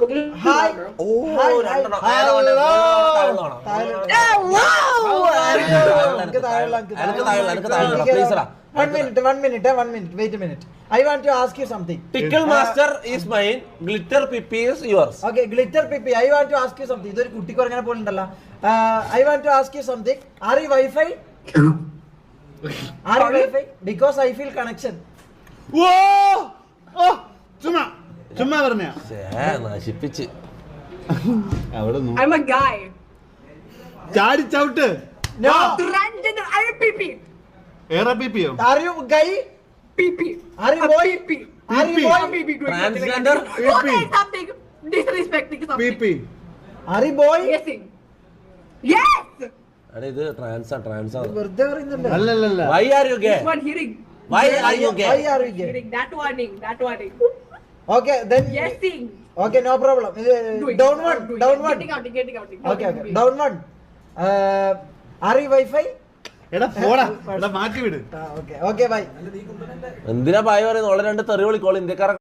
Hi. One minute. Wait a minute. I want to ask you something. Tickle Master is mine. Glitter Pippi is yours. Okay, Glitter Pippi. I want to ask you something. ഇതൊരു കുട്ടിക്ക് പറഞ്ഞാൽ പോലുണ്ടല്ലോ. I want to ask you something. Are you Wi-Fi? Are you Wi-Fi? Because I feel connection. ചുമ്മാ പറഞ്ഞ നശിപ്പിച്ച് I'm a guy. ചാടി ചവിട്ട് No. Transgender. I'm a PP. ഏറെ പിപ്പിയോ Are you guy? PP. Are you boy? PP. Are you boy? PP doing Transgender? something. Something. Disrespecting something. PP Are you boy? Guessing. Yes. എടാ ഇത് ട്രാൻസാ വെറുതെ പറയുന്നുണ്ട്. അല്ലല്ല Why are you gay? One hearing. Why are you Why gay? are you gay? Hearing. That warning. Okay, then. Guessing. Okay, no problem. Downward. Getting out. Okay. Downward. Are you Wi-Fi? എടാ പോടാ എടാ മാറ്റി വിട് Okay, bye. എന്തിനാ പായ പറയുന്നത്? ഓളെ രണ്ട് തെറി വിളിക്കോളൂ ഇന്ത്യക്കാരെ